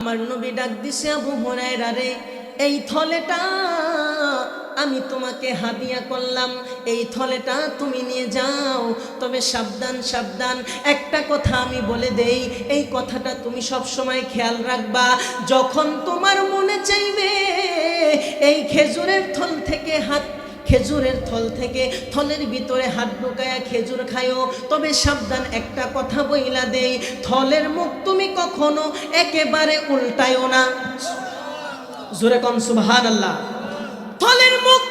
আমার নবী ডাক দিছে, আবু হুরায়রা রে, এই থলেটা আমি তোমাকে হাদিয়া করলাম, এই থলেটা তুমি নিয়ে যাও। তবে সাবধান সাবধান, একটা কথা আমি বলে দেই, এই কথাটা তুমি সব সময় খেয়াল রাখবা। যখন তোমার মনে চাইবে এই খেজুরের থল থেকে থলের ভিতরে হাত ঢুকায়া খেজুর খায়ও। তবে সাবধান, একটা কথা বইলা দেই, থলের মুখ তুমি কখনো একেবারে উল্টায়ও না। জোরে কোন সুবহানাল্লাহ। থলের মুখ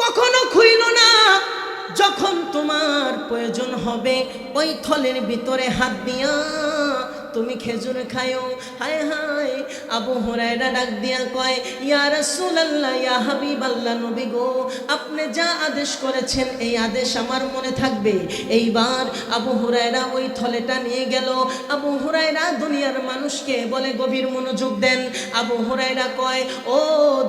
কখনো খুইল না। যখন তোমার প্রয়োজন হবে ওই থলের ভিতরে হাত দিয়া তুমি খেজুর খায়ও। হায় হায়, আবু হুরায়রা ডাক দিয়া কয়, ইয়া রাসূলুল্লাহ, ইয়া হাবিবাল্লাহ, নবী গো, আপনি যা আদেশ করেছেন এই আদেশ আমার মনে থাকবে। এইবার আবু হুরায়রা ওই থলেটা নিয়ে গেল। আবু হুরায়রা দুনিয়ার মানুষকে বলে, গভীর মনোযোগ দেন। আবু হুরায়রা কয়, ও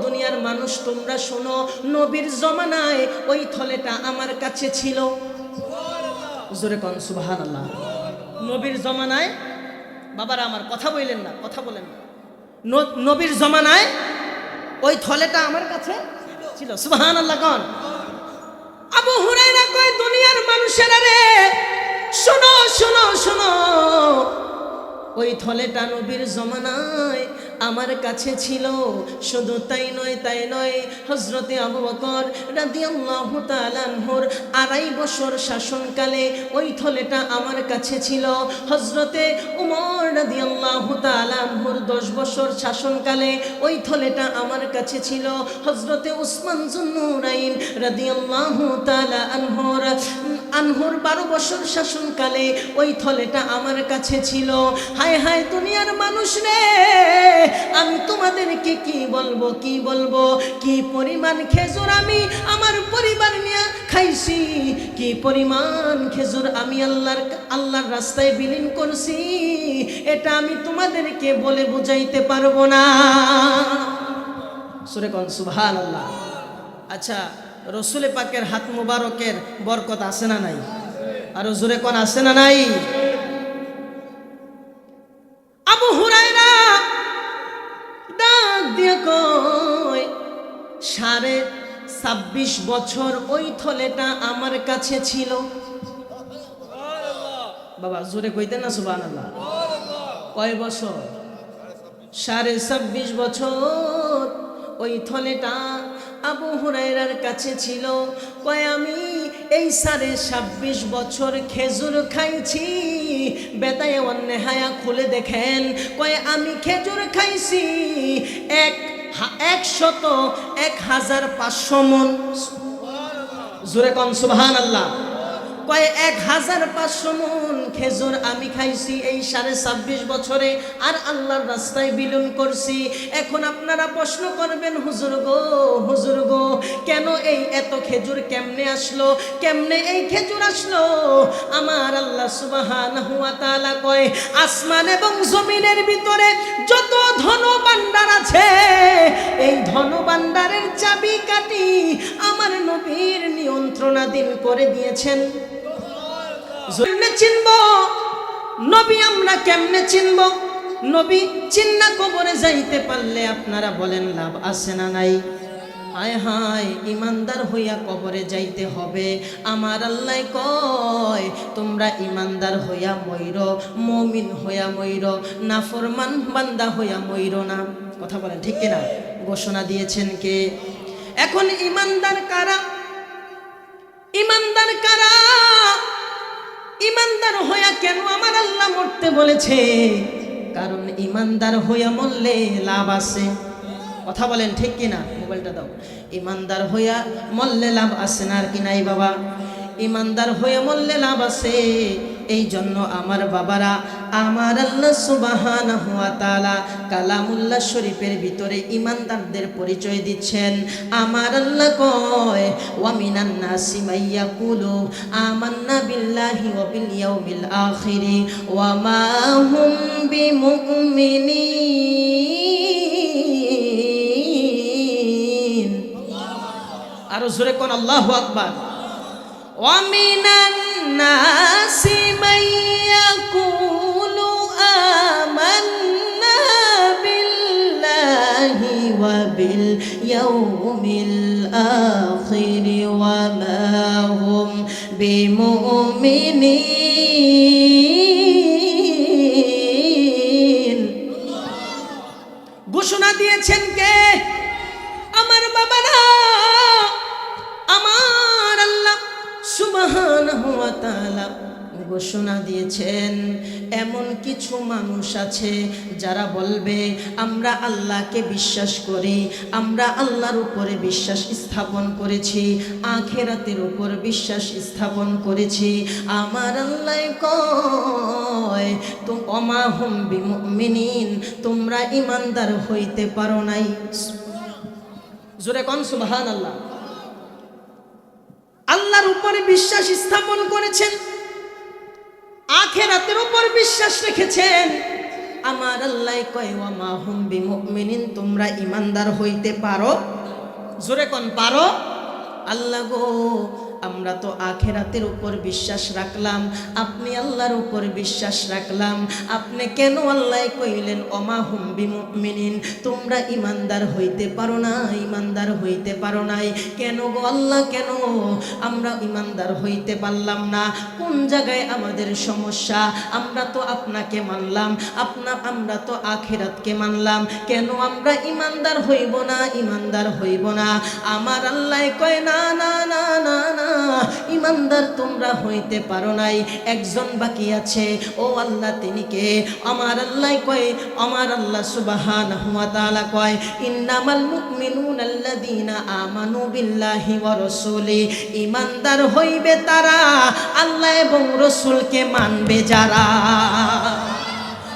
দুনিয়ার মানুষ, তোমরা শোনো, নবীর জমানায় ওই থলেটা আমার কাছে ছিল। জোরে কোন সুবহানাল্লাহ। নবীর জমানায়, বাবারা আমার কথা বললেন না, কথা বলেন না, নবীর জমানায় ওই থলেটা আমার কাছে ছিল। সুবহানাল্লাহ কোন। আবু হুরায়রা কয়, দুনিয়ার মানুষেরা রে, শোনো শোনো শোনো, ওই থলেটা নবীর জমানায় আমার কাছে ছিল। শুধু তাই নয়, হযরতে আবু বকর রাদিয়াল্লাহু তাআলা আনহুর 2.5 বছর শাসনকালে ওই থলেটা আমার কাছে ছিল। হযরতে উমর রাদিয়াল্লাহু তাআলা আনহুর 10 বছর শাসনকালে ওই থলেটা আমার কাছে ছিল। হযরতে উসমান যুন্নুরাইন রাদিয়াল্লাহু তাআলা আনহুর 12 বছর শাসনকালে ওই থলেটা আমার কাছে ছিল। হায় হায় দুনিয়ার মানুষ রে, আমি তোমাদেরকে কি বলবো, কি পরিমাণ খেজুর আমি আমার পরিবার নিয়ে খাইছি, কি পরিমাণ খেজুর আমি আল্লাহর রাস্তায় বিলীন করছি, এটা আমি তোমাদেরকে বলে বুঝাইতে পারবো না। সূরা কোন সুবহানাল্লাহ। আচ্ছা, রসুল পাকের হাত মুবারকের বরকত আছে না নাই? আর জোরে কোন আছে না নাই? আবু হুরায়রা ডাক দিয়ে কয়, 26.5 বছর ওই থলেটা আমার কাছে ছিল। বাবা জোরে কইতেন না সুবহানাল্লাহ। কয় বছর? 26.5 বছর ওই থলেটা আবু হুরায়রার কাছে ছিল। কয়, আমি এই 26.5 বছর খেজুর খাইছি। বেদায়ে ওয়ান নেহায়া খুলে দেখেন, কয় আমি খেজুর খাইছি 1500 মন। জোরে কোন সুবহানাল্লাহ। কয় 1500 মন খেজুর আমি খাইছি এই 26.5 বছরে, আর আল্লাহর রাস্তায় বিলীন করছি। এখন আপনারা প্রশ্ন করবেন, হুজুর গো, কেন এই এত খেজুর কেমনে আসলো, কেমনে এই খেজুর আসলো? আমার আল্লাহ সুবহানাহু ওয়া তাআলা কয়, আসমান এবং জমিনের ভিতরে যত ধন ভান্ডার আছে, এই ধন ভান্ডারের চাবিকাঠি আমার নবীর নিয়ন্ত্রণাধীন করে দিয়েছেন। চিনবো নবী আমরা কেমনে চিনবো? নবী চিন্না কবরে যাইতে পারলে আপনারা বলেন লাভ আছে না নাই? হায় হায়, ইমানদার হইয়া কবরে যাইতে হবে। আমার আল্লাহ কয়, তোমরা ইমানদার হইয়া মইর, মুমিন হইয়া মইর, নাফরমান বান্দা হইয়া মইর না। কথা বলেন ঠিক কিনা? ঘোষণা দিয়েছেন কে? এখন ইমানদার কারা? ইমানদার হইয়া কেন আমার আল্লাহ মরতে বলেছে? কারণ ইমানদার হইয়া মরলে লাভ আছে। কথা বলেন ঠিক কিনা? মোবাইলটা দাও। ইমানদার হইয়া মরলে লাভ আছে না আর কি নাই বাবা? ইমানদার হয়ে মরলে লাভ আছে। এই জন্য আমার বাবারা, আমার আল্লাহ সুবহানাহু ওয়া তাআলা কালামুল্লাহ শরীফের ভিতরে ইমানদারদের পরিচয় দিচ্ছেন। আমার আল্লাহ কয়, ওয়া মিনান নাসি মাইয়াকুলু আমান্না বিল্লাহি ওয়া বিল ইয়াউমিল আখিরি ওয়া মা হুম বিমুমিনিন। আরো জোরে কোন আল্লাহু আকবার। ওয়া মিনান নাসি মাইয়াকুলু আমান্না باليوم الآخر وما هم بمؤمنين ঘোষণা দিয়েছেন কে? আমার বাবারা, আমার আল্লাহ সুবহানাহু ওয়া তাআলা ঘোষণা দিয়েছেন। এমন কিছু মানুষ আছে যারা বলবে আমরা আল্লাহকে বিশ্বাস করি, আমরা আল্লাহর উপরে বিশ্বাস স্থাপন করেছি, আখিরাতের উপর বিশ্বাস স্থাপন করেছি। আমার আল্লাহ কয় তো ওমা হুম বিমুমিনিন, তোমরা ঈমানদার হইতে পারো নাই। জোরে কোন সুবহানাল্লাহ। আল্লাহর উপরে বিশ্বাস স্থাপন করেছেন, আখিরাতের উপর বিশ্বাস রেখেছেন। আমার আল্লাহ কয় ওয়া মা হুম বিমুমিনিন, তোমরা ঈমানদার হইতে পারো। জোরে কোন পারো। আল্লাহ গো, আমরা তো আখিরাতের উপর বিশ্বাস রাখলাম, আপনি আল্লাহর উপর বিশ্বাস রাখলাম, আপনি কেন আল্লাহ কইলেন ওমা হুম বিমুমিনিন, তোমরা ঈমানদার হইতে পারো না, ঈমানদার হইতে পারো নাই কেন গো আল্লাহ, কেন আমরা ঈমানদার হইতে পারলাম না? কোন জায়গায় আমাদের সমস্যা? আমরা তো আপনাকে মানলাম, আমরা তো আখিরাতকে মানলাম, কেন আমরা ঈমানদার হইব না, ঈমানদার হইব না? আমার আল্লাহ কয় না না না না না, ঈমানদার তোমরা হইতে পারো নাই, একজন বাকি আছে। ও আল্লাহ, তিনি কে? আমার আল্লাহ কয়, আমার আল্লাহ সুবহানাহু ওয়া তাআলা কয় ইন্নামাল মুমিনুনা আল্লাযীনা আমানু বিল্লাহি ওয়া রাসূলি, ঈমানদার হইবে তারা আল্লাহ এবং রাসূলকে মানবে যারা।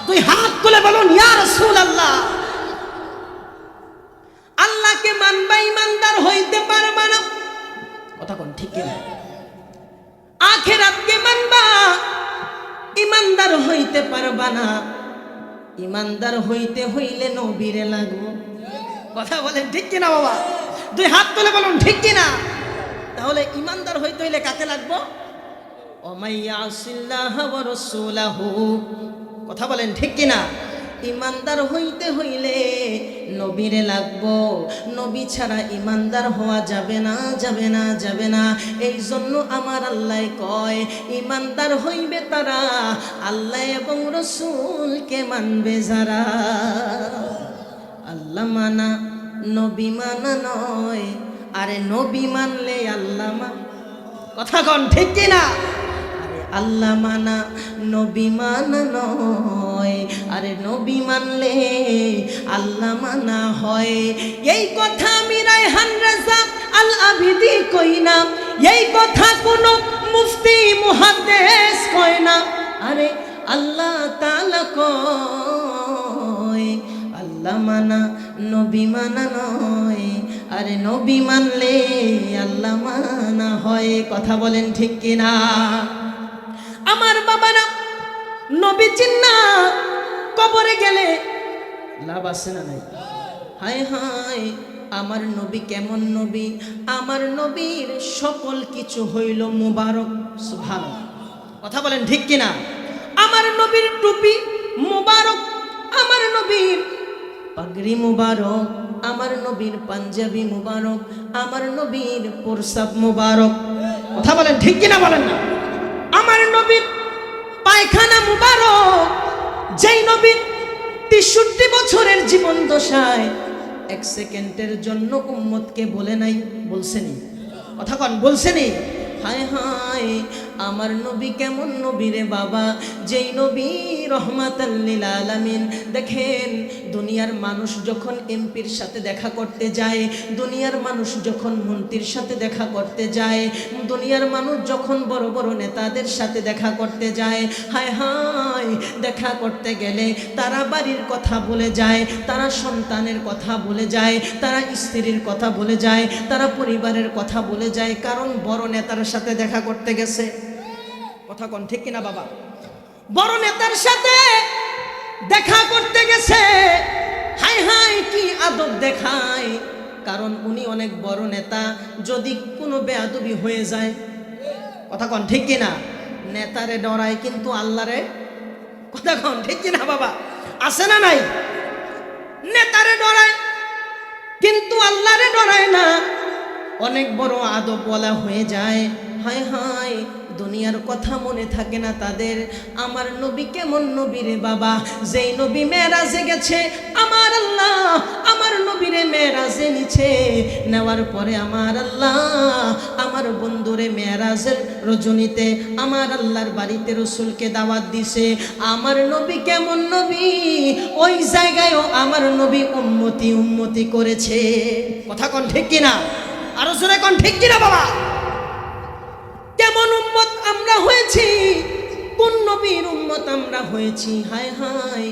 তুই হাত তুলে বলুন ইয়া রাসূলুল্লাহ। আল্লাহকে মানবা, ঈমানদার হইতে পারবা না। কথা কোন ঠিক না? আখিরাতকে মানবা, ঈমানদার হইতে পারবা না। ঈমানদার হইতে হইলে নবীরে লাগবো। কথা বলেন ঠিক কিনা বাবা? দুই হাত তুলে বলুন ঠিক কিনা? তাহলে ঈমানদার হইতে হইলে কাকে লাগবো? ওমাইয়াসিল্লাহ ওয়া রাসূলাহু। কথা বলেন ঠিক কিনা? ঈমানদার হইতে হইলে নবীরে লাগবো, নবী ছাড়া ঈমানদার হওয়া যাবে না, যাবে না, যাবে না। এই জন্য আমার আল্লাহ কয় ঈমানদার হইবে তারা আল্লাহ এবং রাসূলকে মানবে যারা। আল্লাহ মানা নবী মানা নয়, আরে নবী মানলে আল্লাহ মান। কথা কন ঠিক কিনা? আল্লাহ মানা নবী মানা নয়, আরে নবী মানলে আল্লাহ মানা হয়। এই কথা আমি রায়হান রাজা আল আবিদি কই না, এই কথা কোন মুফতি মুহাদ্দিস কয় না, আরে আল্লাহ তাআলা কয় আল্লাহ মানা নবী মানা নয়, আরে নবী মানলে আল্লাহ মানা হয়। কথা বলেন ঠিক কিনা? আমার বাবারা, নবী চিন্না কবরে গেলে লাভ আছে না নাই? হায় হায়, আমার নবী কেমন নবী? আমার নবীর সকল কিছু হইল মুবারক। সুবহানাল্লাহ। কথা বলেন ঠিক কিনা? আমার নবীর টুপি মুবারক, আমার নবীর পাগড়ি মুবারক, আমার নবীর পাঞ্জাবি মুবারক, আমার নবীর প্রসাব মুবারক। কথা বলেন ঠিক কিনা? বলেন না। আমার নবীর পায়খানা মুবারক, যেই নবীর ৬৩ বছরের জীবন দশায় ১ সেকেন্ডের জন্য উম্মতকে বলে নাই, বলছেনি? কথা কন, বলছেনি? হায় হায়, আমার নবী কেমন নবী রে বাবা, যেই নবী রহমাতাল লিল আলামিন। দেখেন, দুনিয়ার মানুষ যখন এমপির সাথে দেখা করতে যায়, দুনিয়ার মানুষ যখন মন্ত্রীর সাথে দেখা করতে যায়, দুনিয়ার মানুষ যখন বড় বড় নেতাদের সাথে দেখা করতে যায়, হায় হায়, দেখা করতে গেলে তারা বাড়ির কথা বলে যায়, তারা সন্তানের কথা বলে যায়, তারা স্ত্রীর কথা বলে যায়, তারা পরিবারের কথা বলে যায়, কারণ বড় নেতার সাথে দেখা করতে গেছে। কথা কোন ঠিক কিনা বাবা? বড় নেতার সাথে দেখা করতে গেছে, হায় হায় কি আদব দেখায়, কারণ উনি অনেক বড় নেতা। যদি কোনো বেয়াদবি হয়ে যায়, কথা কোন ঠিক কিনা? নেতারে ডরায় কিন্তু আল্লাহরে। কথা কোন ঠিক কিনা বাবা? আছে না নাই? নেতারে ডরায় কিন্তু অনেক বড় আদব বলা হয়ে যায়। হায় হায়, দুনিয়ার কথা মনে থাকে না তাদের। আমার নবী কেমন নবী রে বাবা, যেই নবী মেরাজে গেছে, আমার আল্লাহ আমার নবীরে মেরাজে নিছে, নেওয়ার পরে আমার আল্লাহ আমার বন্ধুরে মেরাজের রজনীতে আমার আল্লাহর বাড়িতে রসুলকে দাওয়াত দিছে। আমার নবী কেমন নবী, ওই জায়গায়ও আমার নবী উম্মতি উম্মতি করেছে। কথা কোন ঠিক কিনা? আরো জোরে কোন ঠিক কিনা বাবা? কেমন উম্মত আমরা হয়েছি, কোন নবীর উম্মত আমরা হয়েছি। হায় হায়,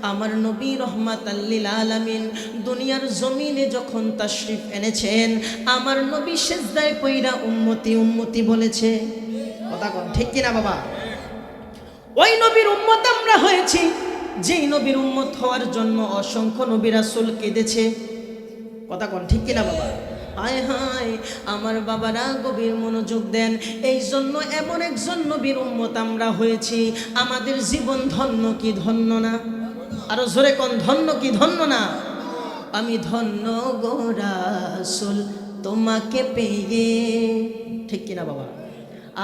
আমার নবী রহমাতাল লিল আলামিন দুনিয়ার জমিনে যখন তাশরিফ এনেছেন, আমার নবী সিজদায় পইরা উম্মতি উম্মতি বলেছে। কথা কোন ঠিক কিনা বাবা? ওই নবীর উম্মত আমরা হয়েছি, যেই নবীর উম্মত হওয়ার জন্য অসংখ্য নবী রাসূল কেঁদেছে। কথা কোন ঠিক কিনা বাবা? হায় হায়, আমার বাবারা গভীর মনোযোগ দেন। এই জন্য এমন একজন নবীর উম্মত আমরা হয়েছি, আমাদের জীবন ধন্য কি ধন্য না? আরো জোরে কোন ধন্য কি ধন্য না? আমি ধন্য গো রাসূল তোমাকে পেয়ে। ঠিক কিনা বাবা?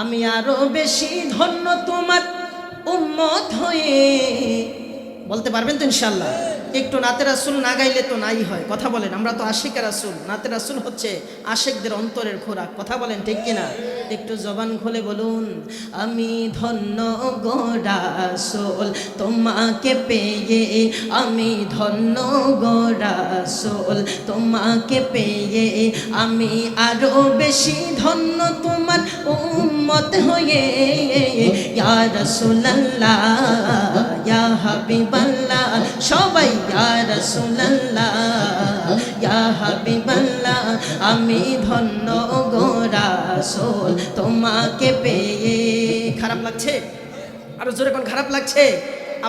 আমি আরো বেশি ধন্য তোমার উম্মত হয়ে। বলতে পারবেন তো ইনশাল্লাহ? একটু নাতে রাসূল না গাইলে তো নাই হয়। কথা বলেন, আমরা তো আশিক রাসূল, নাতে রাসূল হচ্ছে আশিকদের অন্তরের খোরাক। কথা বলেন ঠিক কিনা? একটু জবান খুলে বলুন, আমি ধন্য গো রাসূল তোমাকে পেয়ে, আমি ধন্য গো রাসূল তোমাকে পেয়ে, আমি আরো বেশি ধন্য তোমার উম্মত হয়ে। ইয়া রাসূলুল্লাহ ইয়া হাবিবাল্লাহ, সবাই ইয়া রাসূলুল্লাহ ইয়া হাবিবাল্লাহ, আমি ধন্য গো রাসূল তোমাকে পেয়ে। খারাপ লাগছে? আরো জোরে কোন খারাপ লাগছে?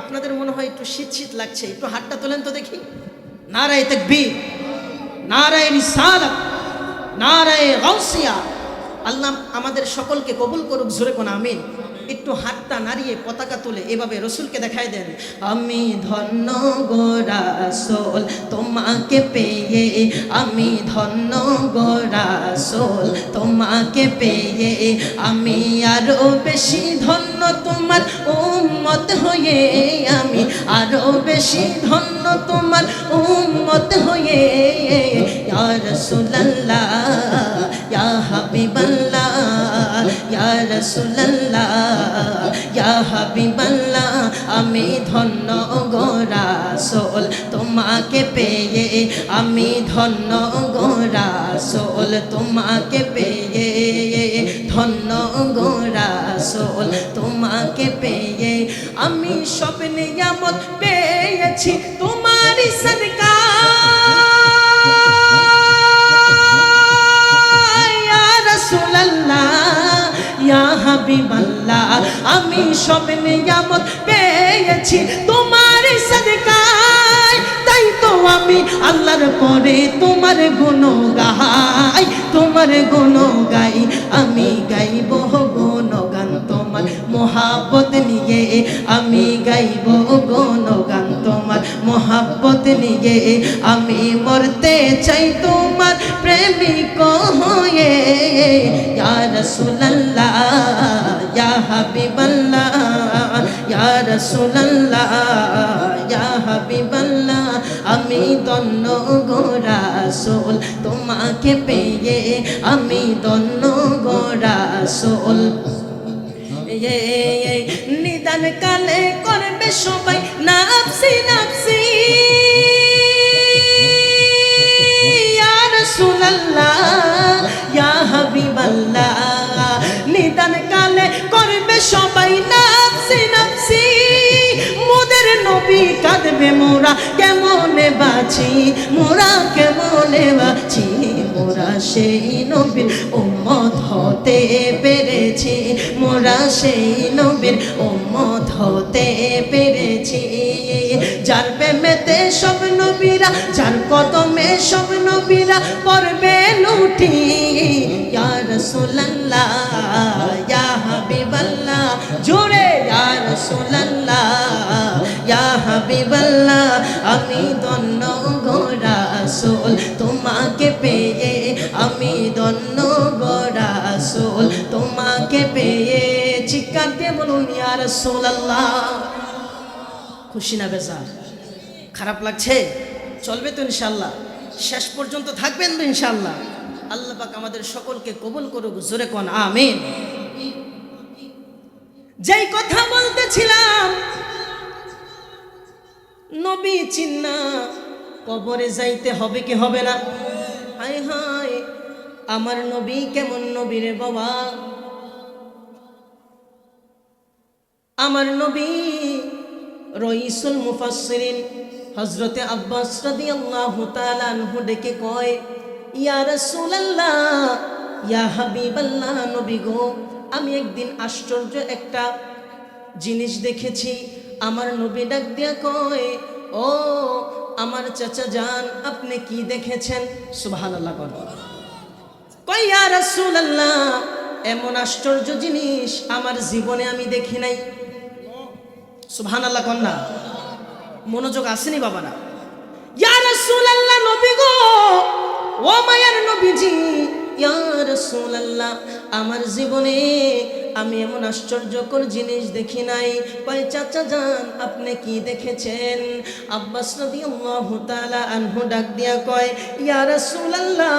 আপনাদের মনে হয় একটু শীত শীত লাগছে, একটু হাতটা তোলেন তো দেখি। নারায়ে তাকবীর, নারায়ে রিসালাত, নারায়ে গাউসিয়া। আল্লাহ আমাদের সকলকে কবুল করুক। জোরে কোন আমিন। একটু হাতটা নাড়িয়ে পতাকা তুলে এভাবে রসুলকে দেখায় দেন, আমি ধন্য গো রাসূল তোমাকে পেয়ে, আমি ধন্য গো রাসূল তোমাকে পেয়ে, আমি আরো বেশি ধন্য তোমার উম্মত হয়ে, আমি আরো বেশি ধন্য তোমার উম্মত হয়ে। ইয়া রাসূলুল্লাহ ইয়া হাবিবাল্লাহ ইয়া রাসূলুল্লাহ ইয়া হাবিবাল্লাহ, আমি ধন্য গো রাসূল তোমাকে পেয়ে, আমি ধন্য গো রাসূল তোমাকে পেয়ে, ধন্য গো রাসূল তোমাকে পেয়ে। আমি সব নিয়ামত পেয়েছি তোমারই সদকা, ইয়া রাসূলুল্লাহ ইয়া হাবিবাল্লাহ, আমি সব নিয়ামত পেয়েছি তোমার সদকায়। তাই তো আমি আল্লাহর পরে তোমার গুণ গাই, তোমার গুণ গাই। আমি গাইব গুণগান তোমার মোহাব্বত নিয়ে, আমি গাইব গুণগান তোমার মোহাব্বত নিয়ে। আমি মরতে চাই তোমার প্রেমিক হয়ে। ইয়া রাসূলুল্লাহ ইয়া হাবিবাল্লাহ ইয়া রাসূলুল্লাহ ইয়া হাবিবাল্লাহ, আমি ধন্য গো রাসূল তোমাকে পেয়ে, আমি ধন্য গো রাসূল। নিদান কালে করবে সবাই নাফসি নাফসি, ইয়া রাসূলুল্লাহ ইয়া হাবিবাল্লাহ, নিদান কালে করবে সবাই নাফসি নাফসি। মোদের নবী কাঁদবে মোরা কেমনে বাঁচি, মোরা কেমনে বাঁচি, মোরা সেই নবীর উম্মত হতে পেরেছি, মোরা সেই নবীর উম্মত হতে পেরেছি। যার প্রেমেতে সব নবীরা, যার কদমে সব নবীরা পড়বে লুটি। ইয়া রাসূলুল্লাহ ইয়া হাবিবাল্লাহ, জোরে ইয়া রাসূলুল্লাহ ইয়া হাবিবাল্লাহ, আমি ধন্য গো রাসূল তোমাকে পেয়ে, আমি ধন্য রাসূলুল্লাহ। খুশি না বেজার? খারাপ লাগছে? চলবে তো ইনশাআল্লাহ? শেষ পর্যন্ত থাকবেন তো ইনশাআল্লাহ? আল্লাহ পাক আমাদের সকলকে কবুল করুক, জোরে কোন আমিন। যেই কথা বলতেছিলাম, নবী চিন্না কবরে যাইতে হবে কি হবে না? হায় হায়, আমার নবী কেমন নবী রে বাবা! আমার নবী রইসুল মুফাসসিরিন হযরতে আব্বাস রাদিয়াল্লাহু তাআলা আনহু ডেকে কয়, ইয়া রাসূলুল্লাহ, ইয়া হাবিবাল্লাহ, নবী গো, আমি একদিন আশ্চর্য একটা জিনিস দেখেছি। আমার নবী ডাক দিয়া কয়, ও আমার চাচা যান, আপনি কি দেখেছেন? সুবহানাল্লাহ। কয়, ইয়া রাসূলুল্লাহ, এমন আশ্চর্য জিনিস আমার জীবনে আমি দেখি নাই। সুবহানাল্লাহ কন্যা, মনোযোগ আসেনি বাবারা? ইয়া রাসূলুল্লাহ, নবী গো, ও মায়ার নবীজি, ইয়া রাসূলুল্লাহ, আমার জীবনে আমি এমন আশ্চর্যকর জিনিস দেখি নাই। কয়, চাচা যান, আপনি কি দেখেছেন? আব্বাস রাদিয়াল্লাহু তাআলা আনহু ডাক দিয়া কয়, ইয়া রাসূলুল্লাহ,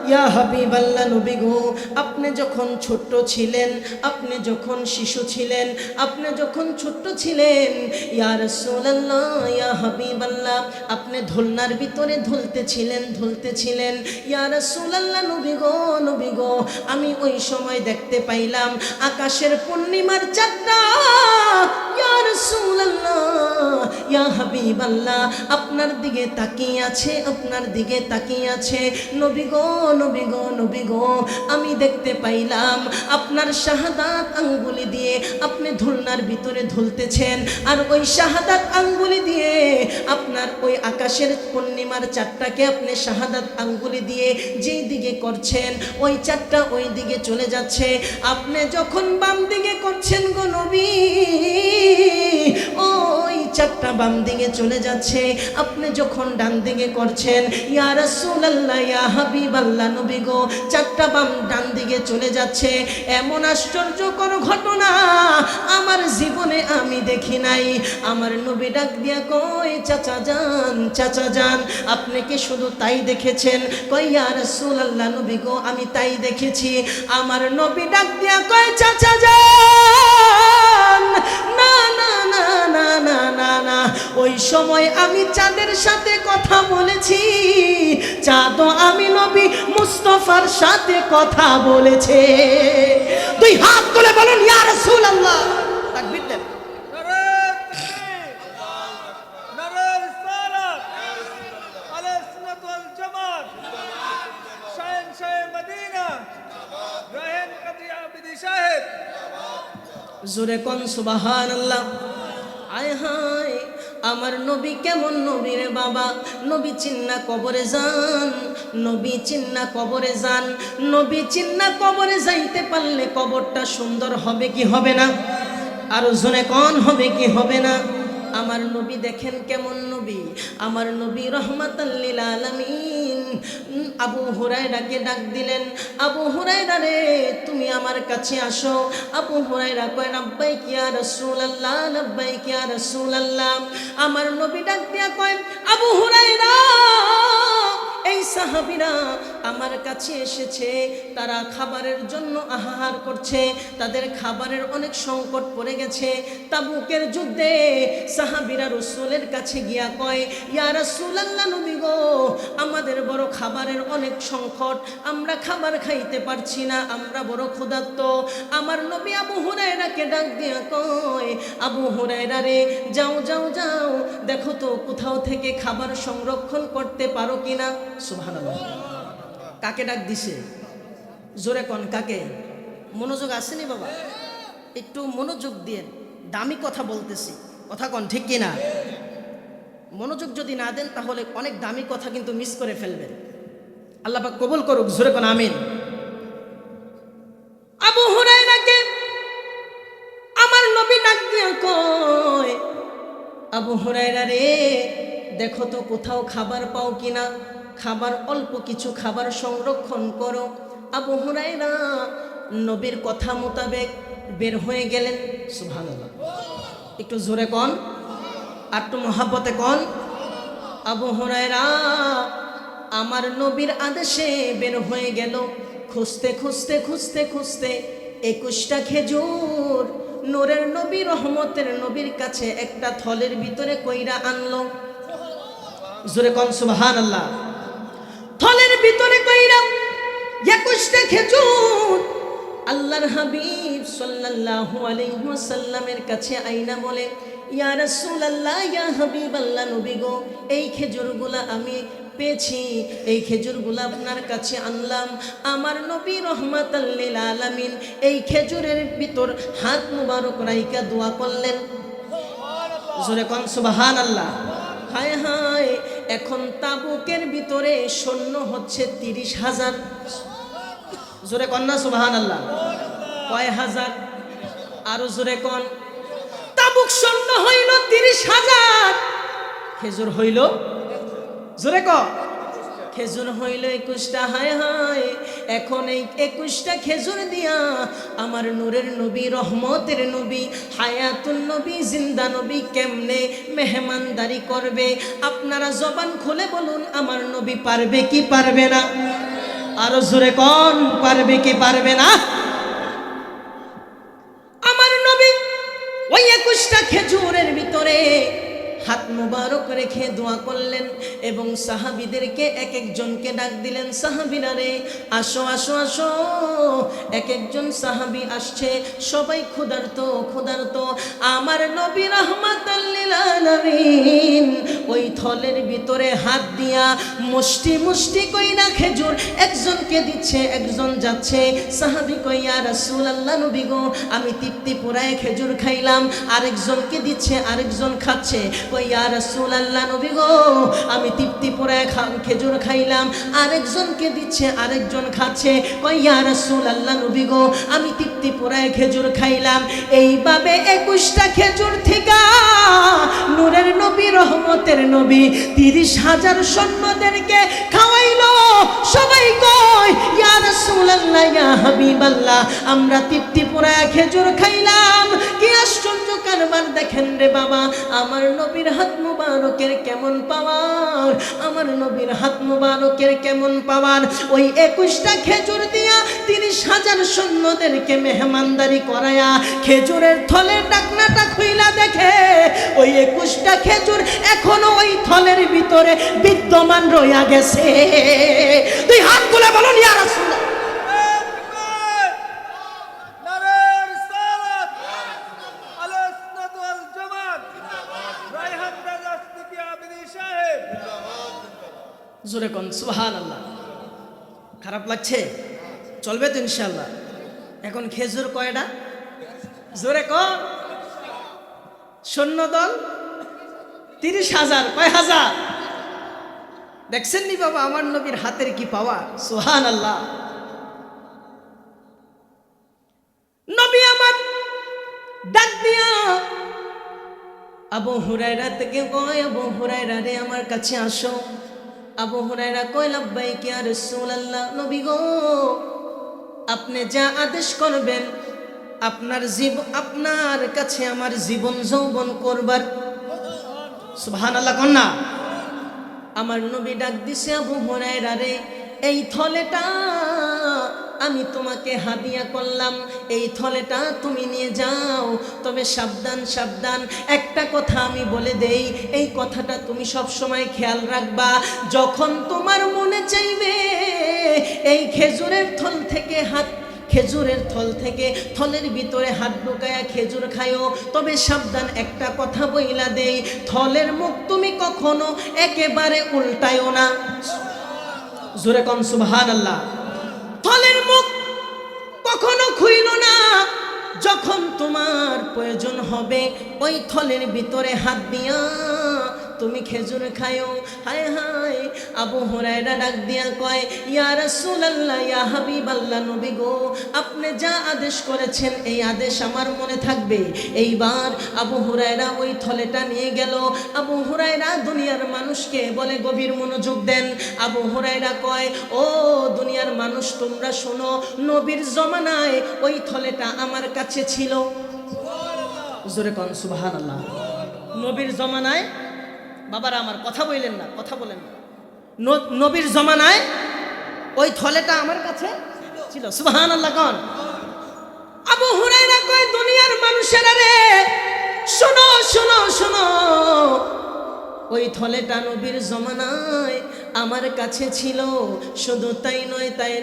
ইয়া হাবিবাল্লাহ, নবী গো, আপনি যখন ছোট্ট ছিলেন, আপনি যখন শিশু ছিলেন, আপনি যখন ছোট্ট ছিলেন, ইয়া রাসূলুল্লাহ, ইয়া হাবিবাল্লাহ, আপনি দোলনার ভিতরে ধুলতেছিলেন, ইয়া রাসূলুল্লাহ, নবী গো, নবী গো, আমি ওই সময় দেখতে পাইলাম আকাশের পূর্ণিমার চাঁদটা, ইয়া রাসূলুল্লাহ, ইয়া হাবিবাল্লাহ, আপনার দিকে তাকিয়ে আছে, আপনার দিকে তাকিয়ে আছে। নবী গো, নবী গো, নবী গো, আমি দেখতে পাইলাম আপনার শাহাদাত আঙ্গুলি দিয়ে আপনি ধুলনার ভিতরে ধুলতেছেন, আর ওই শাহাদাত আঙ্গুলি দিয়ে আপনার ওই আকাশের পূর্ণিমার চাঁদটাকে আপনি শাহাদাত আঙ্গুলি দিয়ে যেই দিকে করছেন, ওই চাঁদটা ওই দিকে চলে যাচ্ছে। আপনি যখন বাম দিকে করছেন গো নবী, ওই চাঁদটা বাম দিকে চলে যাচ্ছে। আপনি যখন ডান দিকে করছেন, ইয়া রাসূলুল্লাহ, ইয়া হাবিবাল্লাহ, নবী গো, চাঁদটা ডান দিকে চলে যাচ্ছে। এমন আশ্চর্যকর ঘটনা আমার জীবনে আমি দেখি নাই। আমার নবী ডাক দিয়া কয়, চাচা যান, চাচা যান, আপনি কি শুধু তাই দেখেছেন? কয়, ইয়া রাসূলুল্লাহ, নবী গো, আমি তাই দেখেছি। আমার নবী ডাক দিয়া কয়, চাচা যান, না না না না না না না, ওই সময় আমি চাঁদের সাথে কথা বলেছি, চাঁদও আমি নবী মুস্তাফার সাথে কথা বলেছে। দুই হাত তুলে বলুন, ইয়া রাসূলুল্লাহ। তাকবীর দেন। জোরে কোন সুবহানাল্লাহ। আয় হায়, আমার নবী কেমন নবী রে বাবা! নবী চিন্না কবরে যান, নবী চিন্না কবরে যান। নবী চিন্না কবরে যাইতে পারলে কবরটা সুন্দর হবে কি হবে না? আর জোরে কোন হবে কি হবে না? আমার নবী দেখেন কেমন নবী! আমার নবী রহমাতাল লিল আলামিন। আবু হুরায়রাকে ডাক দিলেন, আবু হুরায়রা রে, তুমি আমার কাছে আসো। আবু হুরায়রা কয়, লাব্বাইক ইয়া রাসূলুল্লাহ, লাব্বাইক ইয়া রাসূলুল্লাহ। আমার নবী ডাক দিয়া কয়, আবু হুরায়রা, এই সাহাবীরা আমার কাছে এসেছে, তারা খাবারের জন্য আহার করছে, তাদের খাবারের অনেক সংকট পড়ে গেছে। তাবুকের যুদ্ধে সাহাবীরা রাসূলের কাছে গিয়া কয়, ইয়া রাসূলুল্লাহ, নবী গো, আমাদের বড় খাবারের অনেক সংকট, আমরা খাবার খাইতে পারছি না, আমরা বড় ক্ষুধার্ত। আমার নবী আবু হুরায়রাকে ডাক দিয়া কয়, আবু হুরায়রা রে, যাও যাও যাও, দেখো তো কোথাও থেকে খাবার সংরক্ষণ করতে পারো কিনা। সুবহানাল্লাহ। কাকে ডাক দিছে? জোরে কোন, কাকে? মনোযোগ আসেনি বাবা? একটু মনোযোগ দিয়ে, দামি কথা বলতেছি, কথা কোন, ঠিক কিনা? মনোযোগ যদি না দেন তাহলে অনেক দামি কথা কিন্তু মিস করে ফেলবেন। আল্লাহ পাক কবুল করুক, জোরে কোন আমিন। আবু হুরায়রাকে আমার নবী ডাক দিয়া কয়, আবু হুরায়রা রে, দেখো তো কোথাও খাবার পাও কিনা, খাবার অল্প কিছু খাবার সংরক্ষণ করো। আবু হুরায়রা নবীর কথা মোতাবেক বের হয়ে গেলেন। সুবহানাল্লাহ, একটু জোরে কোন, আর একটু মহাব্বতে কোন। আবু হুরায়রা আমার নবীর আদেশে বের হয়ে গেল। খুঁজতে খুঁজতে খুঁজতে খুঁজতে 21টা খেজুর নূরের নবী রহমতের নবীর কাছে একটা থলের ভিতরে কইরা আনলো। জোরে কোন সুবহানাল্লাহ। থলের ভিতরে কইরা 21টা খেজুর আল্লাহর হাবিব সাল্লাল্লাহু আলাইহি ওয়াসাল্লামের কাছে আইনা বলে, ইয়া রাসূলুল্লাহ, ইয়া হাবিবাল্লাহ, নবী গো, এই খেজুরগুলা আমি পেয়েছি, এই খেজুরগুলা আপনার কাছে আনলাম। আমার নবী রহমাতাল লিল আলামিন এই খেজুরের ভিতর হাত মুবারক রাইকা দোয়া করলেন। জোরে কোন সুবহানাল্লাহ। হায় হায়, এখন তাবুকের ভিতরে সৈন্য হচ্ছে 30,000। জোরে কোন না সুবহানাল্লাহ। কয় হাজার? আরো জোরে কোন। তাবুক সৈন্য হইল 30,000, খেজুর হইল, জোরে কোন, খেজুর হইল 21টা। হায় হায়, এখন এই 21টা খেজুর দিয়া আমার নূরের নবী রহমতের নবী হায়াতুন নবী জিন্দা নবী কেমনে মেহমানদারি করবে? আপনারা জবান খুলে বলুন, আমার নবী পারবে কি পারবে না? আরো জোরে কোন, পারবে কি পারবে না? আমার নবী ওই 21টা খেজুরের ভিতরে হাত মুবারক রেখে দোয়া করলেন এবং সাহাবীদেরকে এক একজনকে ডাক দিলেন, সাহাবীরা রে আসো আসো আসো। এক একজন সাহাবী আসছে, সবাই ক্ষুধার্ত ক্ষুধার্ত। আমার নবী রাহমাতাল লিল আলামিন ওই থলের ভিতরে হাত দিয়া মুষ্টি মুষ্টি কইরা খেজুর একজনকে দিচ্ছে, একজন যাচ্ছে। সাহাবী কই, ইয়া রাসূলুল্লাহ, নবী গো, আমি তৃপ্তি পুরায় খেজুর খাইলাম। আরেকজনকে দিচ্ছে, আরেকজন খাচ্ছে। কই, ইয়া রাসূলুল্লাহ, নবী গো, আমি তৃপ্তি পুরায় খেজুর খাইলাম। আরেকজনকে দিচ্ছে, আরেকজন খাচ্ছে। কই, ইয়া রাসূলুল্লাহ, নবী গো, আমি তৃপ্তি পুরায় খেজুর খাইলাম। এইভাবে 21টা খেজুর থেকে নূরের নবী রহমতের নবী 30,000 সৈন্যদেরকে খাওয়াইলো। সবাই কয়, ইয়া রাসূলুল্লাহ, ইয়া হাবিবাল্লাহ, আমরা তৃপ্তি পুরায় খেজুর খাইলাম। কি আশ্চর্য কারবার দেখেন রে বাবা, আমার নবীর হাত মুবারকের কেমন পাওয়ার, আমার নবীর হাত মুবারকের কেমন পাওয়ার। ওই 21টা খেজুর দিয়া 30,000 সৈন্যদেরকে মেহমানদারি করায়া খেজুরের থলের ঢাকনাটা খুইলা দেখে ওই 21টা খেজুর এখনো ওই থলের ভিতরে বিদ্যমান রইয়া গেছে। তুই হাত তুলে বলুন, ইয়া রাসূলুল্লাহ। জোরে কোন সুবহানাল্লাহ। খারাপ লাগছে? চলবে তো ইনশাআল্লাহ। এখন খেজুর কয়টা? জোরে কোন। সৈন্যদল 30,000। কয় হাজার? দেখছেন নি বাবা আমার নবীর হাতের কি পাওয়ার? সুবহানাল্লাহ। নবী আমার ডাক দিয়া আবু হুরায়রা থেকে কয়, আবু হুরায়রা রে আমার কাছে আসো। আবু হুরায়রা কয়, লাব্বাইক ইয়া রাসূলুল্লাহ, নবী গো, আপনি যা আদেশ করবেন, আপনার কাছে আমার জীবন যৌবন করবার। সুবহানাল্লাহ কন্যা। আমার নবী ডাক দিছে, আবু হুরায়রা রে, এই থলেটা আমি তোমাকে হাদিয়া করলাম, এই থলেটা তুমি নিয়ে যাও। তবে সাবধান সাবধান, একটা কথা আমি বলে দেই, এই কথাটা তুমি সব সময় খেয়াল রাখবা। যখন তোমার মনে চাইবে এই খেজুরের থল থেকে থলের ভিতরে হাত ঢুকায়া খেজুর খায়ও। তবে সাবধান, একটা কথা বইলা দেই, থলের মুখ তুমি কখনো একেবারে উল্টায়ও না। জোরে কোন সুবহানাল্লাহ। থলের মুখ কখনো খুইল না। যখন তোমার প্রয়োজন হবে ওই থলের ভিতরে হাত দিয়া তুমি খেজুর খায়ও। হায় হায়, আবু হুরায়রা ডাক দিয়া কয়, ইয়া রাসূলুল্লাহ, ইয়া হাবিবাল্লাহ, নবী গো, আপনি যা আদেশ করেছেন এই আদেশ আমার মনে থাকবে। এইবার আবু হুরায়রা ওই থলেটা নিয়ে গেল। আবু হুরায়রা দুনিয়ার মানুষকে বলে, গভীর মনোযোগ দেন। আবু হুরায়রা কয়, ও দুনিয়ার মানুষ, তোমরা শোনো, নবীর জমানায় ওই থলেটা আমার কাছে ছিল। জোরে কোন সুবহানাল্লাহ। নবীর জমানায়, বাবারা আমার কথা বললেন না, কথা বলেন না, নবীর জমানায় ওই থলেটা আমার কাছে ছিল। সুবহানাল্লাহ কোন। আবু হুরায়রা কয়, দুনিয়ার মানুষেরা রে, শোনো শোনো শোনো, ওই থলেটা নবীর জমানায় আমার কাছে ছিল। শুধু তাই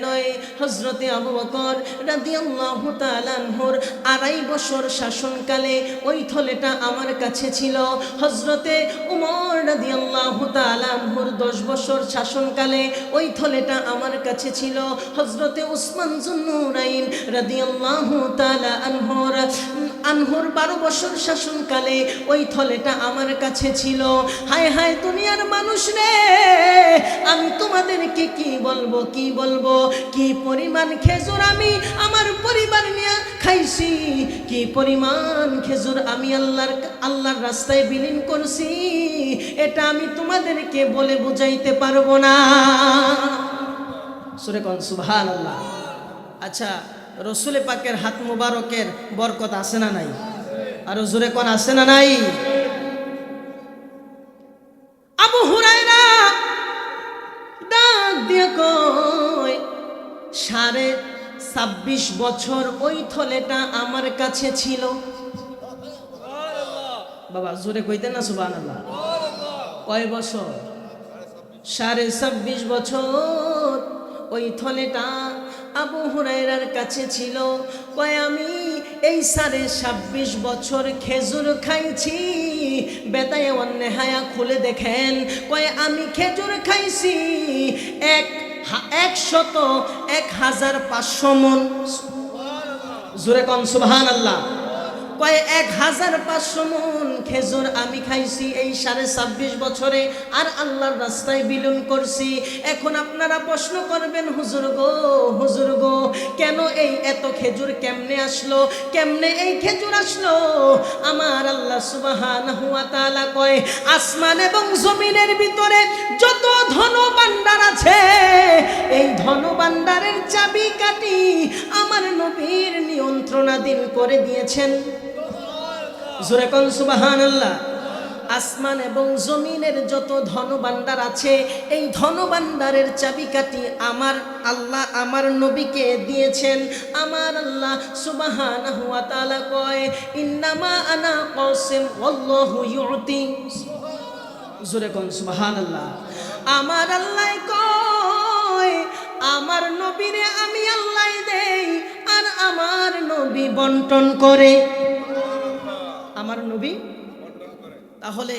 নয়, হযরতে আবু বকর রাদিয়াল্লাহু তাআলা আনহুর 2.5 বছর শাসনকালে ওই থলেটা আমার কাছে ছিল। হযরতে উমর রাদিয়াল্লাহু তাআলা আনহুর 10 বছর শাসনকালে ওই থলেটা আমার কাছে ছিল। হযরতে উসমান যুন্নুরাইন রাদিয়াল্লাহু তাআলা আনহুর 12 বছর শাসনকালে ওই থলেটা আমার কাছে ছিল। হায় হায় দুনিয়ার মানুষ রে, আমি তোমাদেরকে কি বলবো, কি পরিমাণ খেজুর আমি আমার পরিবার নিয়ে খাইছি, কি পরিমাণ খেজুর আমি আল্লাহর রাস্তায় বিলীন করছি, এটা আমি তোমাদেরকে বলে বুঝাইতে পারবো না। সূরা কোন সুবহানাল্লাহ। আচ্ছা, রসুল পাকের হাত মুবারকের বরকত আছে না নাই? আর জোরে কোন আছে না নাই? আবু হুরায়রা ডাক দিয়ে কয়, 26.5 বছর ওই থলেটা আমার কাছে ছিল। বাবা জোরে কইতেন না সুবহানাল্লাহ। কয় বছর? 26.5 বছর ওই থলেটা আবু হুরায়রার কাছে ছিল। কয়, আমি এই 26.5 বছর খেজুর খাইছি। বেতায়ে ওয়ান্নেহায়া খুলে দেখেন, কয় আমি খেজুর খাইছি 1,500 মন। জোরে কোন সুবহানাল্লাহ। কয় 1,500 মন খেজুর আমি খাইছি এই 26.5 বছরে, আর আল্লাহর রাস্তায় বিলীন করছি। এখন আপনারা প্রশ্ন করবেন, হুজুর গো, কেন এই এত খেজুর কেমনে আসলো, কেমনে এই খেজুর আসলো? আমার আল্লাহ সুবহানাহু ওয়া তাআলা কয়, আসমান এবং জমিনের ভিতরে যত ধন ভান্ডার আছে, এই ধন ভান্ডারের চাবিকাঠি আমার নবীর নিয়ন্ত্রণাধীন করে দিয়েছেন। জোরে কোন সুবহানাল্লাহ। আসমান এবং জমিনের যত ধন ভান্ডার আছে, এই ধন ভান্ডারের চাবিকাঠি আমার আল্লাহ আমার নবীকে দিয়েছেন। আমার আল্লাহ সুবহানাহু ওয়া তাআলা কয়, ইন্নামা আনা কাসিম ওয়াল্লাহু ইউতি। জোরে কোন সুবহানাল্লাহ। আমার আল্লাহ কয়, আমার নবীরে আমি আল্লাহ দেই, আর আমার নবী বন্টন করে। আমার নবী তাহলে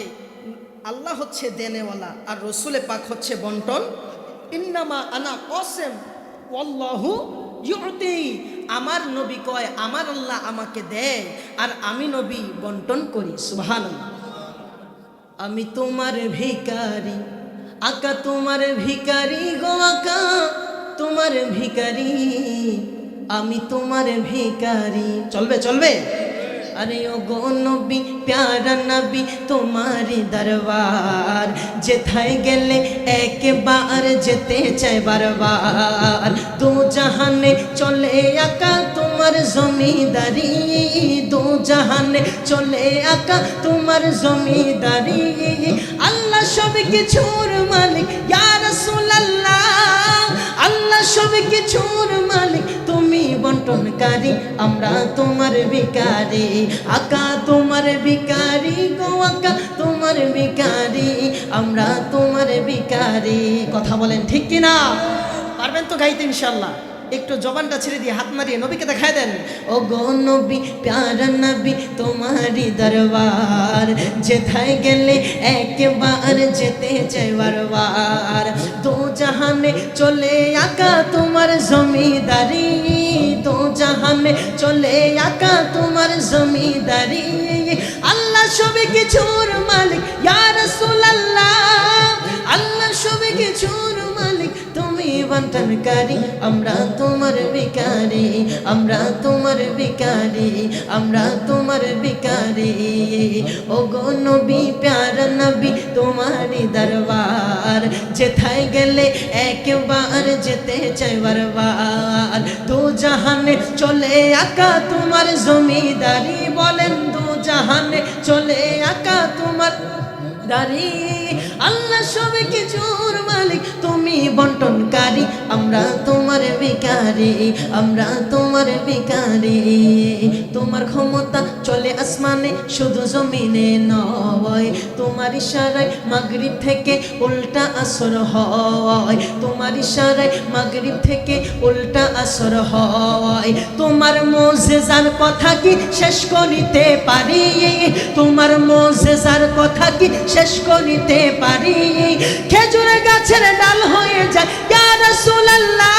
আল্লাহ হচ্ছে দেনেওয়ালা, আর রসুলে পাক হচ্ছে বন্টন। ইন্নামা আনা কাসিম ওয়াল্লাহু ইউতি। আমার নবী কয়, আমার আল্লাহ আমাকে দেয়, আর আমি নবী বন্টন করি। সুবহানাল্লাহ। আমি তোমার ভিখারি আকা, তোমার ভিখারি গো আকা, তোমার ভিখারি, আমি তোমার ভিখারি। চলবে। अरे ओ गो नबी प्यारा नबी तुम्हारी दरबार जेथाय गेले एक बार जेते चाय बार बार। दो जहाने चले आका तुम्हार जमींदारी, दो जहाने चले आका तुम्हार जमींदारी। अल्लाह सब किछुर मालिक या रसूल अल्लाह, अल्लाह सब किछुर मालिक তুমি বন্টনকারী, আমরা তোমার ভিখারি আকা, তোমার ভিখারি গো আকা, তোমার ভিখারি, আমরা তোমার ভিখারি। কথা বলেন ঠিক কিনা? পারবেন তো গাইতে ইনশাআল্লাহ? একটু জবানটা ছেড়ে দিয়ে হাত মারিয়ে নবীকে দেখায় দেন। ও গো নবী প্যারা নবী তোমারি দরবার যেথায় গেলে একবার যেতে চাই বারবার। দো জাহানে চলে আকা তোমার জমিদারি, দো জাহানে চলে আকা তোমার জমিদারি। আল্লাহ সব কিছুর মালিক ইয়া রাসূলুল্লাহ, আল্লাহ সবে কিছুর মালিক তুমি বন্টনকারী আমরা তোমার ভিখারি আমরা তোমার ভিখারি আমরা তোমার ভিখারি ও গো নবী প্যারা নবী তোমারি দরবার যেথায় গেলে একবার যেতে চাই বারবার দু জাহানে চলে আকা তোমার জমিদারি বলেন দু জাহানে চলে আকা তোমার দারি আল্লাহ সবে কিছুর মালিক তুমি বন্টনকারী আমরা তোমার ভিখারি আমরা তোমার ভিখারি তোমার ক্ষমতা চলে আসমানে শুধু জমিনে নয় তোমার ইশারায় মাগরিব থেকে উল্টা আসর হয় তোমার ইশারায় মাগরিব থেকে উল্টা আসর হয় তোমার মুজিজার কথা কি শেষ করিতে পারি তোমার মুজিজার কথা কি শেষ করিতে পারি খেজুর গাছের ডাল হয়ে যায় ইয়া রাসূলুল্লাহ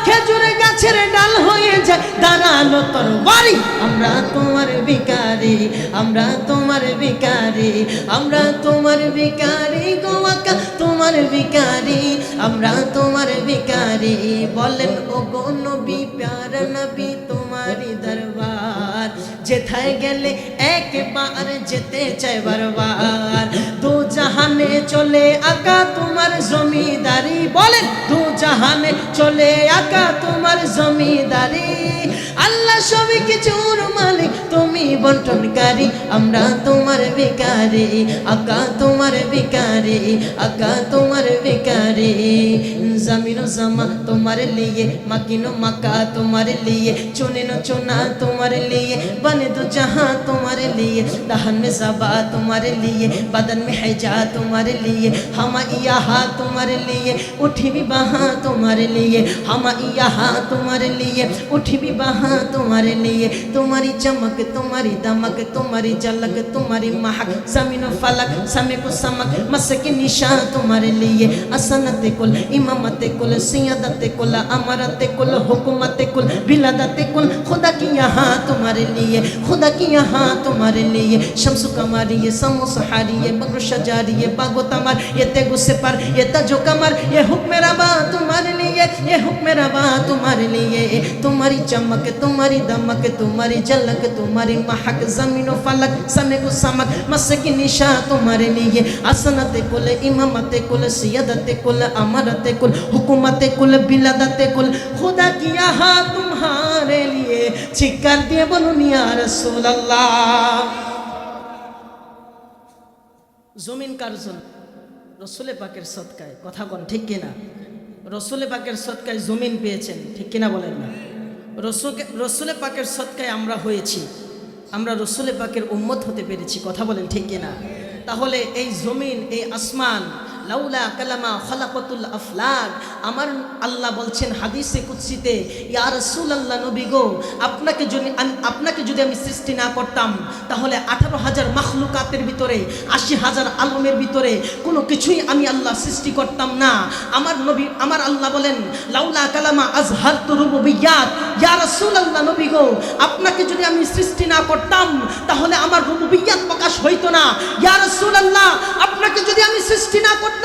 খেজুর গাছের ডাল হয়ে যায় দাঁড়ালো তরবারি আমরা তোমার ভিখারি আমরা তোমার ভিখারি আমরা তোমার ভিখারি গো আকা তোমার ভিখারি আমরা তোমার ভিখারি বলেন ও গো নবী প্যারা নবী তোমারি দরবার যেথায় গেলে একবার যেতে চাই বারবার দু জাহানে চলে আকা তোমার জমিদারি বলেন দু জাহানে চলে আকা তোমার জমিদারি আল্লাহ সবই কিছুর মালিক তুমি বন্টনকারী আমরা তোমার ভিখারি আকা তোমার ভিখারি আকা তোমার ভিখারি জমিন জামা তোমার লিয়ে মাকিনো মাকা তোমার লিয়ে চুনিনো চুনা তোমার লিয়ে बने दो जहां तुम्हारे लिए दहन में ज़बा तुम्हारे लिए बदन में हैजा तुम्हारे लिए हम यहाँ तुम्हारे लिए उठी भी बहाँ तुम्हारे लिए हम यहाँ तुम्हारे लिए उठी भी बहाँ तुम्हारे लिए तुम्हारी चमक तुम्हारी दमक तुम्हारी झलक तुम्हारी महक ज़मीन फलक समय को समक मस की निशान तुम्हारे लिए असनत कुल इमामत कुल सियादत कुल अमरत कुल हुकूमत कुल बिलादत कुल खुदा की यहाँ तुम्हारे लिए खुदा की यहाँ तुम्हारे लिए शम्सु कमारी ये समो सहारी ये बग्र शजारी ये बागो तमर ये तेगु से पर ये तजो कमर ये हुक्म रबा तुम्हारे लिए ये हुक्म रबा तुम्हारे लिए तुम्हारी चमक तुम्हारी दमक तुम्हारी झलक तुम्हारी महक जमीन फलक समय को समक मस की निशा तुम्हारे लिए असनत कुल इमामत कुल सियादत कुल अमरत कुल हुकूमत कुल बिलादत कुल खुदा की यहाँ तुम्हारे लिए चिक्कर दिए बोलूं या রাসূলুল্লাহ জমিন কার জন্য রাসূল পাকের সদকায় কথা কোন ঠিক কিনা রাসূল পাকের সদকায় জমিন পেয়েছেন ঠিক কিনা বলেন না রাসূল পাকের সদকায় আমরা হয়েছি আমরা রাসূল পাকের উম্মত হতে পেরেছি কথা বলেন ঠিক কিনা তাহলে এই জমিন এই আসমান লাউলা কালামা খলাকাতুল আফলাক আমার আল্লাহ বলছেন হাদিসে কুদসিতে ইয়া রাসূলুল্লাহ নবী গো আপনাকে যদি আমি সৃষ্টি না করতাম তাহলে 18,000 মাখলুকাতের ভিতরে 80,000 আলমের ভিতরে কোনো কিছুই আমি আল্লাহ সৃষ্টি করতাম না আমার নবী আমার আল্লাহ বলেন লাউলা কালামা আজহারতু রুবুবিয়াত ইয়া রাসূলুল্লাহ নবী গো আপনাকে যদি আমি সৃষ্টি না করতাম তাহলে আমার রুবুবিয়াত প্রকাশ হইতো না ইয়া রাসূলুল্লাহ আপনাকে যদি আমি সৃষ্টি না করতাম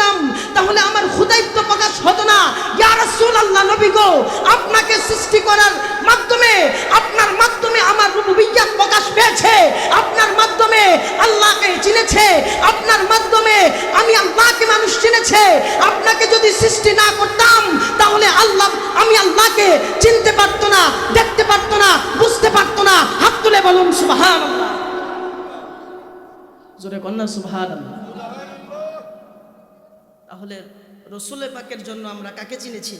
তাহলে আমার খুদাইত্ব প্রকাশ হতো না ইয়া রাসূলুল্লাহ নবী গো আপনাকে সৃষ্টি করার মাধ্যমে আপনার মাধ্যমে আমার রুবুবিয়্যাত প্রকাশ পেয়েছে আপনার মাধ্যমে আল্লাহকে চিনেছে আপনার মাধ্যমে আমি আল্লাহকে মানুষ চিনেছে আপনাকে যদি সৃষ্টি না করতাম তাহলে আমি আল্লাহকে চিনতে পারতো না দেখতে পারতো না বুঝতে পারতো না হাত তুলে বলুন সুবহানাল্লাহ জোরে কন্যা সুবহানাল্লাহ তাহলে রাসূল পাকের জন্য আমরা কাকে চিনেছি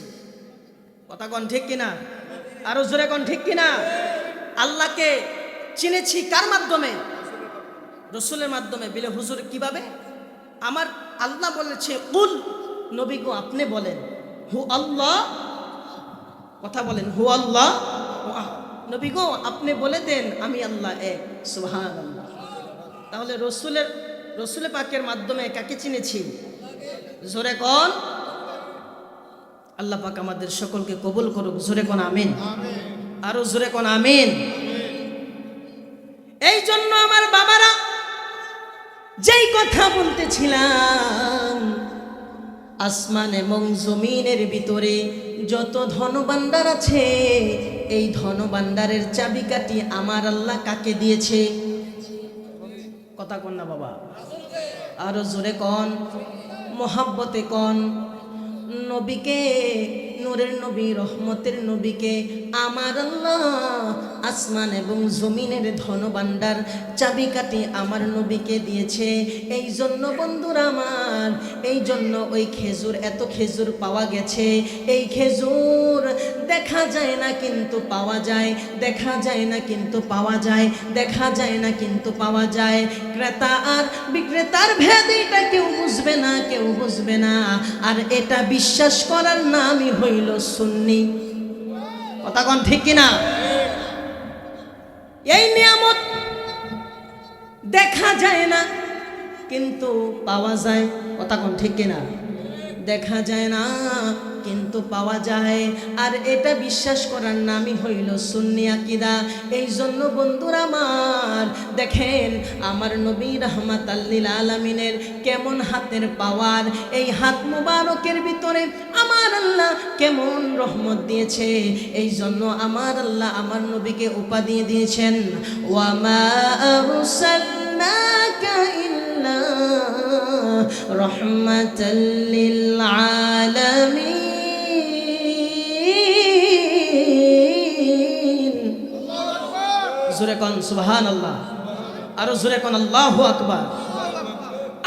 কথা কোন ঠিক কিনা আরো জোরে কোন ঠিক কিনা আল্লাহকে চিনেছি কার মাধ্যমে রাসূলের মাধ্যমে বলে হুজুর কিভাবে আমার আল্লাহ বলেছে কুল নবী গো আপনি বলেন হু আল্লাহ কথা বলেন হু আল্লাহ নবী গো আপনি বলে দেন আমি আল্লাহ এক সুবহানাল্লাহ তাহলে রাসূল পাকের মাধ্যমে কাকে চিনেছি জোরে কোন আল্লাহ পাক আমাদের সকলকে কবুল করুক জোরে কোন আমিন আরো জোরে কোন আমিন এই জন্য আমার বাবারা যেই কথা বলতেছিলাম আসমান এবং জমিনের ভিতরে যত ধনভাণ্ডার আছে, এই ধনভাণ্ডারের চাবিকাঠি আমার আল্লাহ কাকে দিয়েছে? কথা কন না বাবা, আরো জোরে কন, মোহাব্বতে কন। নবীকে, নূরের নবী, রহমতের নবীকে আমার আল্লাহ আসমান এবং জমিনের ধনভাণ্ডার চাবিকাঠি আমার নবীকে দিয়েছে। এই জন্য বন্ধুরা আমার, এই জন্য ওই খেজুর, এত খেজুর পাওয়া গেছে। এই খেজুর দেখা যায় না কিন্তু পাওয়া যায়, দেখা যায় না কিন্তু পাওয়া যায়, দেখা যায় না কিন্তু পাওয়া যায়। ক্রেতা আর বিক্রেতার ভেদ এটা কেউ বুঝবে না, কেউ বুঝবে না। আর এটা বিশ্বাস করার নামই হইল সুন্নি। কথা কোন ঠিক কিনা? এই নিয়ামত দেখা যায় না কিন্তু পাওয়া যায়। কথা কোন ঠিক কিনা? দেখা যায় না কিন্তু পাওয়া যায়, আর এটা বিশ্বাস করার নামই হইল সুন্নি আকীদা। এই জন্য বন্ধুরা আমার, দেখেন আমার নবী রাহমাতাল লিল আলামিনের কেমন হাতের পাওয়ার, এই হাত মুবারকের ভিতরে আমার আল্লাহ কেমন রহমত দিয়েছে। এই জন্য আমার আল্লাহ আমার নবীকে উপাধি দিয়েছেন, ওয়া মা আরসালনাকা ইল্লা রাহমাতাল লিল আলামিন। জোরে কোন সুবহানাল্লাহ, আরো জোরে কোন আল্লাহু আকবার।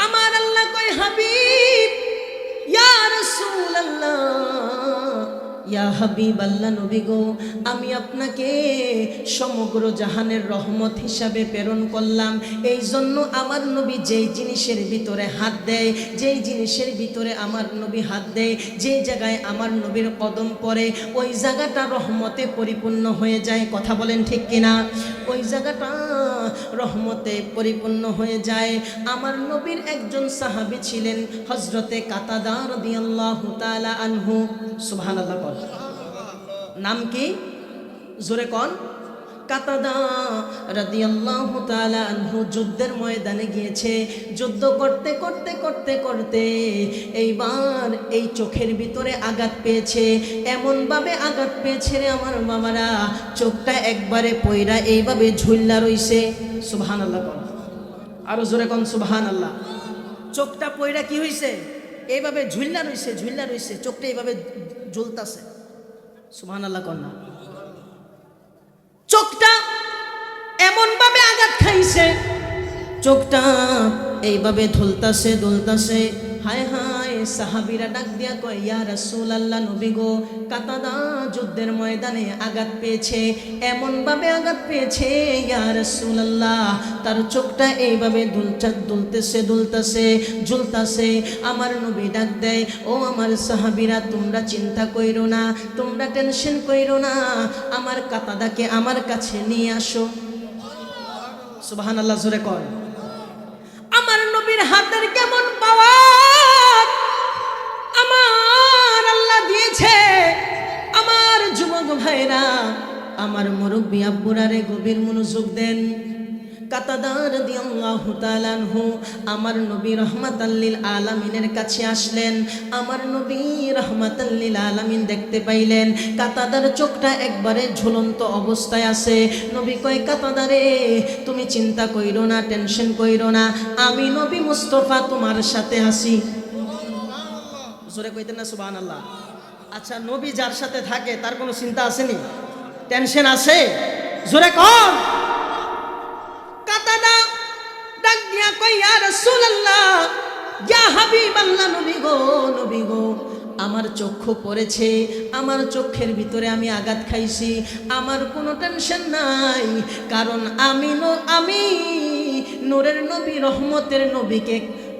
আমার আল্লাহ কয়, হাবিব ইয়া রাসূলুল্লাহ, ইয়া হাবিব আল্লাহ নবী গো, আমি আপনাকে সমগ্র জাহানের রহমত হিসাবে প্রেরণ করলাম। এই জন্য আমার নবী যেই জিনিসের ভিতরে হাত দেয়, যেই জিনিসের ভিতরে আমার নবী হাত দেয়, যেই জায়গায় আমার নবীর কদম পড়ে, ওই জায়গাটা রহমতে পরিপূর্ণ হয়ে যায়। কথা বলেন ঠিক কিনা? ওই জায়গাটা রহমতে পরিপূর্ণ হয়ে যায়। আমার নবীর একজন সাহাবী ছিলেন হযরতে কাতাদা রাদিয়াল্লাহু তাআলা আনহু। সুবহানাল্লাহ বল। নাম কি? জোরে কোন। কাতাদা রাদিয়াল্লাহু তাআলা আনহু যুদ্ধের ময়দানে গিয়েছে। যুদ্ধ করতে করতে করতে করতে এইবার এই চোখের ভিতরে আঘাত পেয়েছে। এমনভাবে আঘাত পেয়েছে রে আমার বাবারা, চোখটা একবারে পয়রা এইভাবে ঝুল্লা রইছে। সুবহানাল্লাহ বল। আরো জোরে কোন সুবহানাল্লাহ। চোখটা পয়রা কি হইছে? এইভাবে ঝুল্লা রইছে, ঝুল্লা রইছে, চোখটা এইভাবে ঝুলতাছে। সুবহানাল্লাহ কোন না। চোখটা এমন ভাবে আঘাত খাইছে, চোখটা এইভাবে ধুলতাছে দুলতাছে। হায় হায়, সাহাবীরা ডাক দিয়া কয়, ইয়া রাসূলুল্লাহ নবী গো, কাতাদা যুদ্ধের ময়দানে আঘাত পেয়েছে, এমন ভাবে আঘাত পেয়েছে ইয়া রাসূলুল্লাহ, তার চোখটা এইভাবে দুলতেছে দুলতেছে ঝুলতাছে। আমার নবী ডাক দেয়, ও আমার সাহাবীরা, তোমরা চিন্তা কইরো না, তোমরা টেনশন কইরো না, আমার কাতাদাকে আমার কাছে নিয়ে আসো। সুবহানাল্লাহ জোরে কর। আমার নবীর হাতের কেমন পাওয়ার আমার আল্লাহ দিয়েছে। আমার যুবক ভাইরা, আমার মুরব্বী আব্বুরা রে, গভীর মনোযোগ দেন। কাতাদা রাদিয়াল্লাহু তাআলা আনহু আমার নবী রাহমাতাল লিল আলামিনের কাছে আসলেন। আমার নবী রাহমাতাল লিল আলামিন দেখতে পাইলেন কাতাদার চোখটা একবারে ঝুলন্ত অবস্থায় আছে। নবী কয়, কাতাদা রে, তুমি চিন্তা কইরো না, টেনশন কইরো না, আমি নবী মুস্তাফা তোমার সাথে আছি। জোরে কইতেন না সুবহানাল্লাহ। আচ্ছা, নবী যার সাথে থাকে তার কোনো চিন্তা আসেনি, টেনশন আছে? জোরে কর। কাতাদা ডাক দিয়া কই, ইয়া রাসূলুল্লাহ, ইয়া হাবিবাল্লাহ, নবী গো, নবী গো, আমার চক্ষু পড়েছে, আমার চোখের ভিতরে আমি আঘাত খাইছি, আমার কোনো টেনশন নাই, কারণ আমি নূরের নবী, রহমতের নবীকে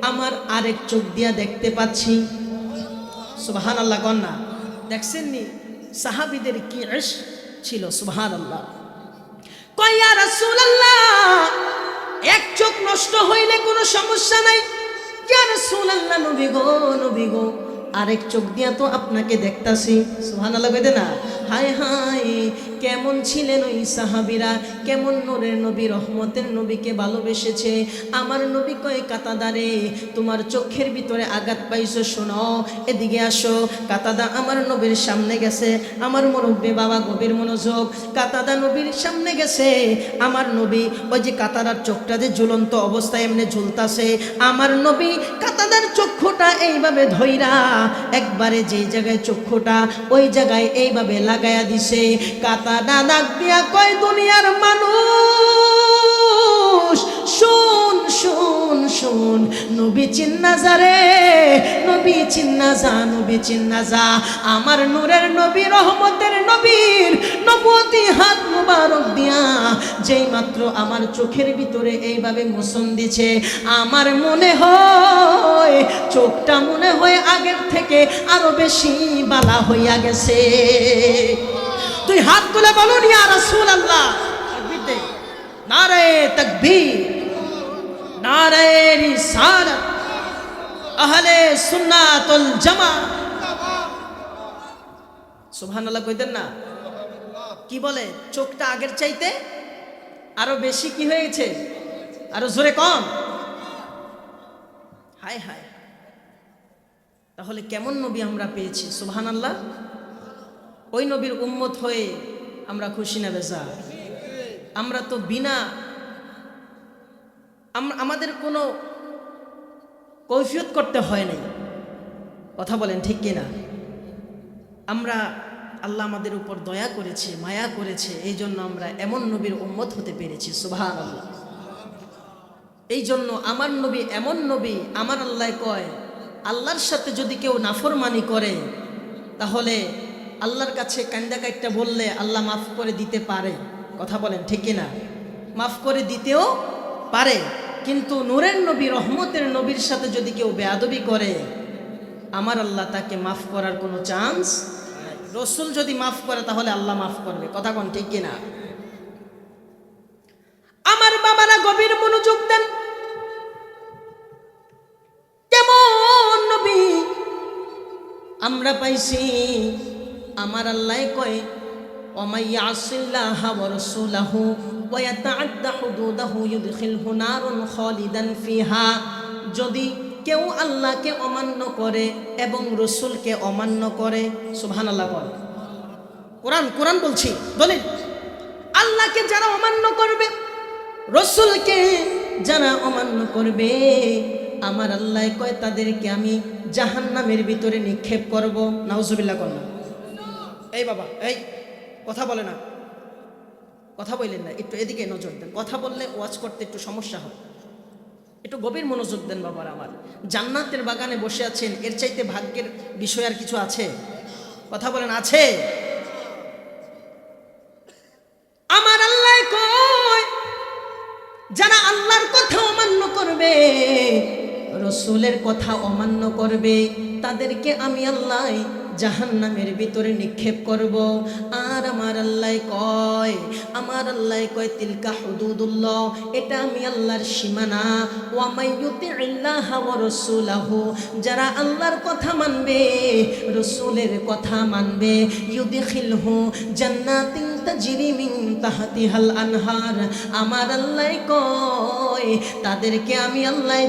আমার আরেক চোখ দিয়া দেখতে পাচ্ছি। সুবহানাল্লাহ কন্যা। দেখছেন নি সাহাবীদের কি ইশক ছিল? সুবহানাল্লাহ। কয়, ইয়া রাসূলুল্লাহ, এক চোখ নষ্ট হইলে কোনো সমস্যা নাই, ইয়া রাসূলুল্লাহ, নবী গো, নবী গো, আরেক চোখ দিয়া তো আপনাকে দেখতাছি। সুবহানাল্লাহ কইতে না, হায় হায় কেমন ছিলেন ওই সাহাবীরা, কেমন নূরের নবী রহমতের নবীকে ভালোবেসেছে। আমার নবী কয় কাতাদারে তোমার চোখের ভিতরে আঘাত পাইছো, শোনো এদিকে আসো। কাতাদা আমার নবীর সামনে গেছে, আমার মুরব্বী বাবা গভীর মনোযোগ, কাতাদা নবীর সামনে গেছে। আমার নবী ওই যে কাতাদার চোখটা যে ঝুলন্ত অবস্থায় এমনি ঝুলতাছে, আমার নবী কাতাদার চক্ষুটা এইভাবে ধইরা একবারে যেই জায়গায় চক্ষুটা ওই জায়গায় এইভাবে লাগায়া দিছে। কাতাদা ডাক দিয়া কয় দুনিয়ার মানুষ শুন শুন শুন, নবী চিন্না যা রে, নবী চিন্না যা, নবী চিন্না যা। আমার নূরের নবী রহমতের নবীর নবুয়তি হাত মুবারক দিয়া যেই মাত্র আমার চোখের ভিতরে এইভাবে মোচন দিছে, আমার মনে হয় চোখটা মনে হয় আগের থেকে আরো বেশি বালা হইয়া গেছে। তুই হাত তুলে বলুন ইয়া রাসূলুল্লাহ। তাকবীর দে, নারে তাকবীর, নারে রিসালাত, আহলে সুন্নাত ওয়াল জামাত। সুবহানাল্লাহ কইতেন না? কি বলে? চোখটা আগের চাইতে আরো বেশি কি হয়েছে? আরো জোরে কম? হায় হায়, তাহলে কেমন নবী আমরা পেয়েছি। সুবহানাল্লাহ। ওই নবীর উম্মত হয়ে আমরা খুশি না বেজার? আমরা তো বিনা আমাদের কোনো কৈফিয়ত করতে হয় নাই, কথা বলেন ঠিক কিনা? আমরা আল্লাহ আমাদের উপর দয়া করেছে, মায়া করেছে, এই জন্য আমরা এমন নবীর উম্মত হতে পেরেছি। সুবহানাল্লাহ। এই জন্য আমার নবী এমন নবী, আমার আল্লাহ কয় আল্লাহর সাথে যদি কেউ নাফরমানি করে তাহলে আল্লাহর কাছে কান্দা কাইটটা বললে আল্লাহ মাফ করে দিতে পারে, কথা বলেন ঠিক কিনা? মাফ করে দিতেও পারে। কিন্তু নূরের নবী রহমতের নবীর সাথে যদি কেউ বেয়াদবি করে আমার আল্লাহ তাকে মাফ করার কোনো চান্স নাই। রসুল যদি মাফ করে তাহলে আল্লাহ মাফ করবে, কথা কোন ঠিক কিনা? আমার বাবারা গভীর মনোযোগ দেন। কেমন নবী আমরা পাইছি? আমার আল্লাহ কয় ওমাই ইয়াসিল্লাহা ওয়া রাসূলাহু ওয়া ইয়াতাআদ্দা হুদুদাহু ইউদখিলহু নারুন খালিদান ফিহা। যদি কেউ আল্লাহকে অমান্য করে এবং রসুলকে অমান্য করে, সুবহানাল্লাহ বল। কোরআন বলছি, দলিল। আল্লাহকে যারা অমান্য করবে, রসুলকে যারা অমান্য করবে, আমার আল্লাহ কয় তাদেরকে আমি জাহান্নামের ভিতরে নিক্ষেপ করব। নাউজুবিল্লাহ করব। এই বাবা, এই কথা বলে না, কথা বললেন না, একটু এদিকে নজর দেন। কথা বললে ওয়াজ করতে একটু সমস্যা হয়, একটু গভীর মনোযোগ দেন বাবার আমার। জান্নাতের বাগানে বসে আছেন, এর চাইতে ভাগ্যের বিষয় আর কিছু আছে? কথা বলেন, আছে? আমার আল্লাহ কয় যারা আল্লাহর কথা অমান্য করবে, রসুলের কথা অমান্য করবে, তাদেরকে আমি আল্লাহ জাহান্নামের ভিতরে নিক্ষেপ করব। আর আমার আল্লাহ কয় তিলকা হুদুদুল্লাহ, এটা আমি আল্লাহর সীমানা। ওয়া মাইয়ুতিল্লাহ ওয়া রাসূলাহু, যারা আল্লাহর কথা মানবে, রসুলের কথা মানবে, ইউদখিলহু জান্নাতিন তাজরি মিন তাহতিহাল আনহার, আমার আল্লাহ কয় তাদেরকে আমি আল্লাহ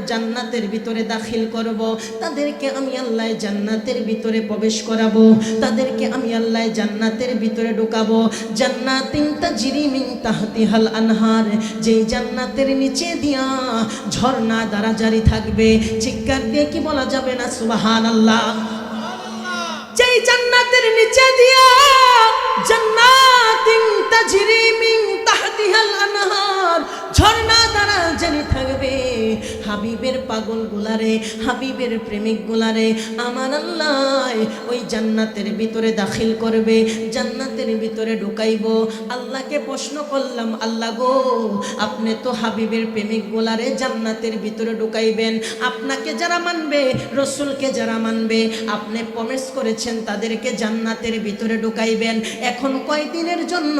জান্নাতের ভিতরে দাখিল করব, তাদেরকে আমি আল্লাহ জান্নাতের ভিতরে প্রবেশ করাবো, তাদেরকে আমি আল্লাহ জান্নাতের ভিতরে ঢুকাবো। জান্নাতিন তাজরি মিন তাহতিহাল আনহার, যেই জান্নাতের নিচে দিয়া ঝর্ণা দ্বারা জারি থাকবে। চিৎকার দিয়ে কি বলা যাবে না সুবহানাল্লাহ? যেই জান্নাতের নিচে দিয়া জান্নাতিন তাজরি মিন তাহতিহাল আনহার, ঝর্ণা দ্বারা জারি থাকবে। হাবিবের পাগল গুলারে, হাবিবের প্রেমিক গুলারে আমার আল্লাহ ওই জান্নাতের ভিতরে দাখিল করবে, জান্নাতের ভিতরে ঢুকাইব। আল্লাহকে প্রশ্ন করলাম, আল্লাহ গো, আপনি তো হাবিবের প্রেমিক গুলারে জান্নাতের ভিতরে ঢুকাইবেন, আপনাকে যারা মানবে, রসুলকে যারা মানবে, আপনি প্রমিস করেছেন তাদেরকে জান্নাতের ভিতরে ঢুকাইবেন। এখন কয়দিনের জন্য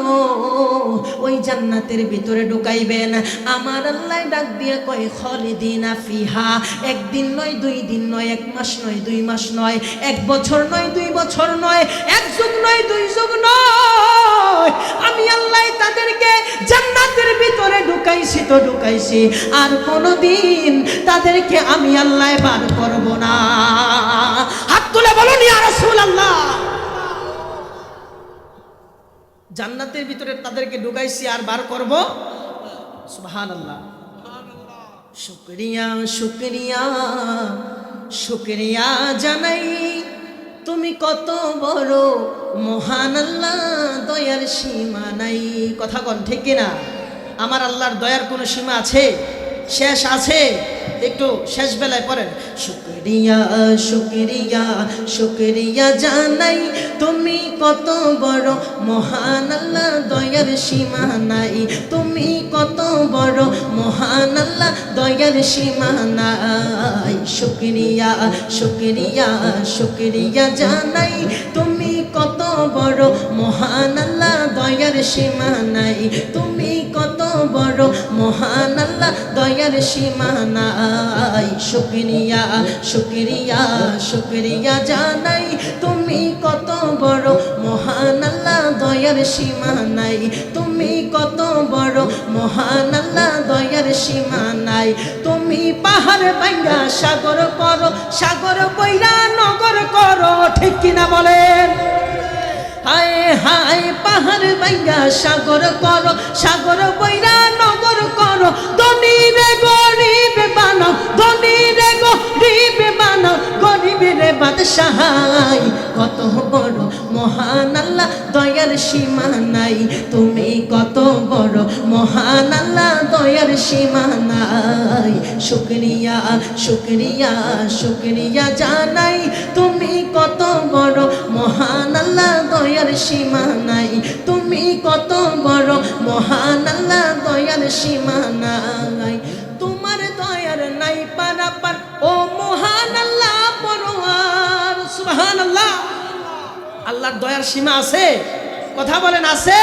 ওই জান্নাতের ভিতরে ঢুকাইবেন? আমার আল্লাহ ডাক দিয়ে কয় খালিদিনা ফিহা, একদিন নয়, 2 দিন নয়, 1 মাস নয়, 2 মাস নয়, 1 বছর নয়, 2 বছর নয়, 1 যুগ নয়, 2 যুগ নয়, আমি আল্লাহ তাদেরকে জান্নাতের ভিতরে ঢুকাইছি তো ঢুকাইছি, আর কোনোদিন তাদেরকে আমি আল্লাহ বার করব না। হাত তুলে বলুন ইয়া রাসূলুল্লাহ। জান্নাতের ভিতরে তাদেরকে ঢুকাইছি আর বার করব, সুবহানাল্লাহ। শুকরিয়া শুকরিয়া শুকরিয়া জানাই, তুমি কত বড় মহান আল্লাহ, দয়ার সীমা নাই। কথা কোন ঠিক কিনা? আমার আল্লাহর দয়ার কোনো সীমা আছে? শেষ আছে? একটু শেষ বেলায় পড়েন, শুকরিয়া শুকরিয়া শুকরিয়া জানাই, তুমি কত বড় মহান আল্লাহ, দয়ার সীমা নাই। তুমি কত বড় মহান আল্লাহ, দয়ার সীমা নাই। শুকরিয়া শুকরিয়া শুকরিয়া জানাই, তুমি কত বড় মহান আল্লাহ, দয়ার সীমা নাই। তুমি কত বড় মহান আল্লাহ, দয়ার সীমা নাই। শুকরিয়া শুকরিয়া শুকরিয়া জানাই, তুমি কত বড় মহান আল্লাহ, দয়ার সীমা নাই। তুমি কত বড় মহান আল্লাহ, দয়ার সীমা নাই। তুমি পাহাড় ভাঙ্গা সাগর করো, সাগর বইরা নগর করো, ঠিক কিনা বলেন? হায় হায় পাহাড় ভাঙ্গা সাগর করো, সাগর বইরা নগর করো, ধনী রে গরিব বানাও, ধনী রে গরিব বানাও, গরিবের বাদশাহ। কত বড় মহান আল্লাহ, দয়ার সীমা নাই। তুমি কত বড় মহান আল্লাহ, দয়ার সীমা নাই। শুকরিয়া শুকরিয়া শুকরিয়া জানাই, তুমি কত বড় মহান আল্লাহ, দয়ার সীমা নাই। তুমি কত বড় মহান আল্লাহ, দয়ার সীমা নাই। তোমার দয়ার নাই পারাপার, ও মহান আল্লাহ পরওয়ার। সুবহানাল্লাহ। আল্লাহর দয়ার সীমা আছে? কথা বলেন আছে?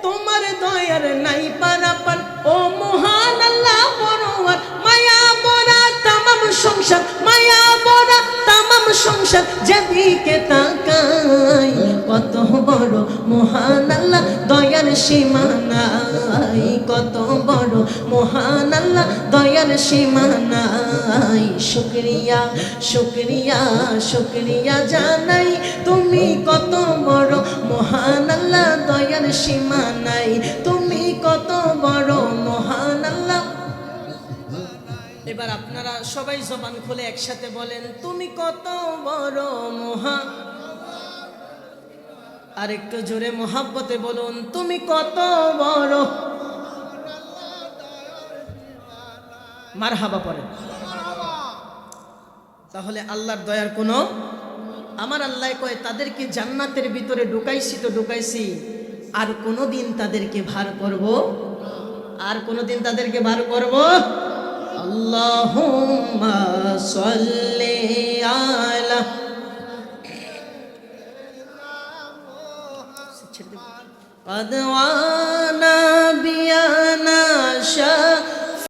তোমার দয়ার নাই পারাপার, ও মহান আল্লাহ পরওয়ার। মায়া মোরা তামাম সংসার, মায়া মোরা তামাম সংসার, যেদিকে তাকাই কত বড় মহান আল্লাহ, দয়ার সীমা নাই। কত বড় মহান আল্লাহ, দয়ার সীমা নাই। শুকরিয়া শুকরিয়া শুকরিয়া জানাই, তুমি কত বড় মহান আল্লাহ, দয়ার সীমা নাই। তুমি কত বড় মহান আল্লাহ। এবার আপনারা সবাই জবান খুলে একসাথে বলেন, তুমি কত বড় মহান। আর একটু জোরে মোহাব্বতে বলুন, তুমি কত বড়। মারহাবা পড়েন। তাহলে আল্লাহর দয়ার কোনো, আমার আল্লাহ কয় তাদেরকে জান্নাতের ভিতরে ঢুকাইছি তো ঢুকাইছি, আর কোনোদিন তাদেরকে ভার করব, আর কোনোদিন তাদেরকে ভার করব। আল্লাহুম্মা সাল্লি আলা قد وانا